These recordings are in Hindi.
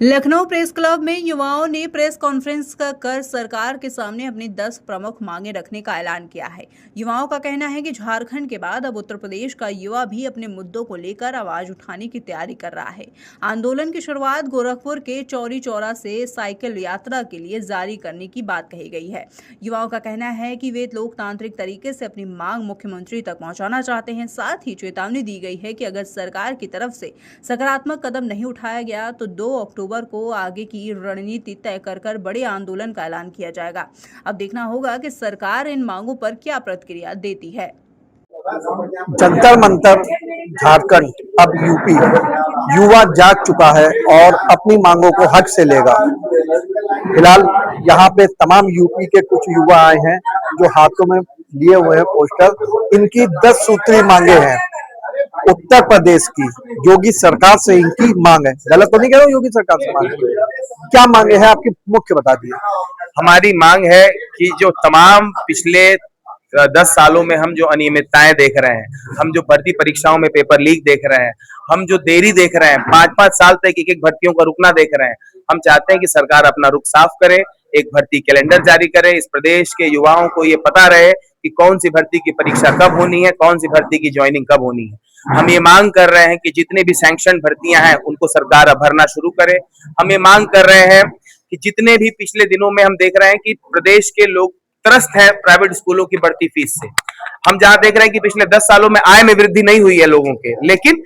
लखनऊ प्रेस क्लब में युवाओं ने प्रेस कॉन्फ्रेंस कर सरकार के सामने अपनी 10 प्रमुख मांगें रखने का ऐलान किया है। युवाओं का कहना है कि झारखंड के बाद अब उत्तर प्रदेश का युवा भी अपने मुद्दों को लेकर आवाज उठाने की तैयारी कर रहा है। आंदोलन की शुरुआत गोरखपुर के चौरी चौरा से साइकिल यात्रा के लिए जारी करने की बात कही गई है। युवाओं का कहना है कि वे लोकतांत्रिक तरीके से अपनी मांग मुख्यमंत्री तक पहुंचाना चाहते हैं। साथ ही चेतावनी दी गई है कि अगर सरकार की तरफ से सकारात्मक कदम नहीं उठाया गया तो 2 अक्टूबर को आगे की रणनीति तय कर बड़े आंदोलन का ऐलान किया जाएगा। अब देखना होगा कि सरकार इन मांगों पर क्या प्रतिक्रिया देती है। जंतर मंतर झारखंड अब यूपी युवा जाग चुका है और अपनी मांगों को हक से लेगा। फिलहाल यहाँ पे तमाम यूपी के कुछ युवा आए हैं जो हाथों में लिए हुए हैं पोस्टर। इनकी 10 सूत्री मांगे हैं उत्तर प्रदेश की। योगी सरकार से इनकी मांग है। गलत तो नहीं कह रहा हूँ? योगी सरकार से मांग है। क्या मांगे हैं आपकी? मुख्य बता दिए। हमारी मांग है कि जो तमाम पिछले 10 सालों में हम जो अनियमितताएं देख रहे हैं, हम जो भर्ती परीक्षाओं में पेपर लीक देख रहे हैं, हम जो देरी देख रहे हैं, 5-5 साल तक एक भर्तियों का रुकना देख रहे हैं, हम चाहते हैं कि सरकार अपना रुख साफ करे, एक भर्ती कैलेंडर जारी करे। इस प्रदेश के युवाओं को ये पता रहे कि कौन सी भर्ती की परीक्षा कब होनी है, कौन सी भर्ती की ज्वाइनिंग कब होनी है। हम ये मांग कर रहे हैं कि जितने भी सैंक्शन भर्तियां हैं उनको सरकार अब भरना शुरू करे। हम ये मांग कर रहे हैं कि जितने भी पिछले दिनों में हम देख रहे हैं कि प्रदेश के लोग त्रस्त है प्राइवेट स्कूलों की बढ़ती फीस से। हम जहां देख रहे हैं कि पिछले 10 सालों में आय में वृद्धि नहीं हुई है लोगों के, लेकिन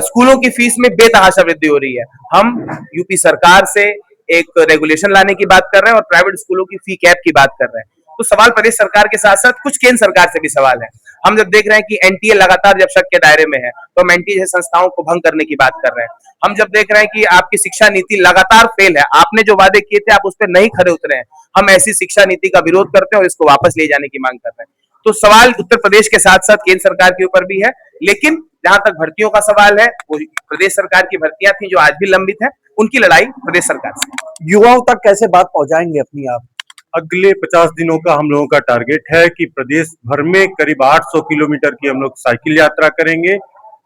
स्कूलों की फीस में बेतहाशा वृद्धि हो रही है। हम यूपी सरकार से एक रेगुलेशन लाने की बात कर रहे हैं और प्राइवेट स्कूलों की फी कैप की बात कर रहे हैं। तो सवाल प्रदेश सरकार के साथ साथ कुछ केंद्र सरकार से भी सवाल है। हम जब देख रहे हैं कि एनटीए लगातार जब शक के दायरे में है तो हम एनटीए जैसे संस्थाओं को भंग करने की बात कर रहे हैं। हम जब देख रहे हैं कि आपकी शिक्षा नीति लगातार फेल है, आपने जो वादे किए थे आप उस पर नहीं खरे उतरे हैं, हम ऐसी शिक्षा नीति का विरोध करते हैं और इसको वापस ले जाने की मांग कर रहे हैं। तो सवाल उत्तर प्रदेश के साथ साथ केंद्र सरकार के ऊपर भी है, लेकिन जहां तक भर्तियों का सवाल है वो प्रदेश सरकार की भर्तियां थी जो आज भी लंबित है, उनकी लड़ाई प्रदेश सरकार से। युवाओं तक कैसे बात पहुंचाएंगे अपनी आप? अगले 50 दिनों का हम लोगों का टारगेट है कि प्रदेश भर में करीब 800 किलोमीटर की हम लोग साइकिल यात्रा करेंगे,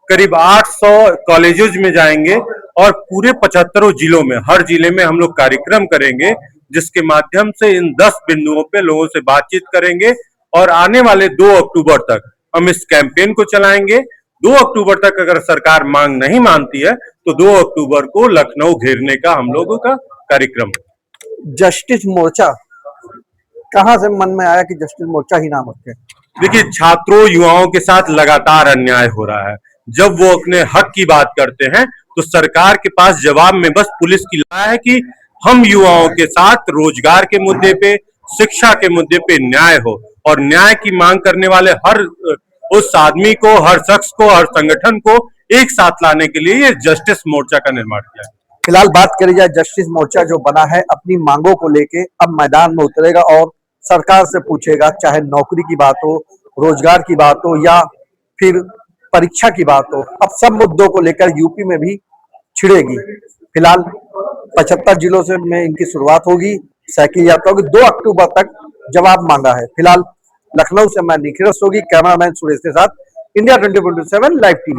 करीब 800 कॉलेजेस में जाएंगे और पूरे 75 जिलों में हर जिले में हम लोग कार्यक्रम करेंगे, जिसके माध्यम से इन 10 बिंदुओं पे लोगों से बातचीत करेंगे और आने वाले 2 अक्टूबर तक हम इस कैंपेन को चलाएंगे। 2 अक्टूबर तक अगर सरकार मांग नहीं मानती है तो 2 अक्टूबर को लखनऊ घेरने का हम लोगों का कार्यक्रम। जस्टिस मोर्चा कहां से मन में आया कि जस्टिस मोर्चा ही नाम रखें? देखिए, छात्रों युवाओं के साथ लगातार अन्याय हो रहा है। जब वो अपने हक की बात करते हैं तो सरकार के पास जवाब में बस पुलिस की लड़ाई है कि हम युवाओं के साथ रोजगार के मुद्दे पे, शिक्षा के मुद्दे पे न्याय हो, और न्याय की मांग करने वाले हर उस आदमी को, हर शख्स को, हर संगठन को एक साथ लाने के लिए ये जस्टिस मोर्चा का निर्माण किया है। फिलहाल बात करी जाए, जस्टिस मोर्चा जो बना है अपनी मांगों को लेके अब मैदान में उतरेगा और सरकार से पूछेगा, चाहे नौकरी की बात हो, रोजगार की बात हो या फिर परीक्षा की बात हो। अब सब मुद्दों को लेकर यूपी में भी छिड़ेगी। फिलहाल 75 जिलों से में इनकी शुरुआत होगी, साइकिल यात्रा होगी। 2 अक्टूबर तक जवाब मांगा है। फिलहाल लखनऊ से मैं निखिल सोगी, कैमरामैन सुरेश के साथ, इंडिया 24/7 लाइव टीवी।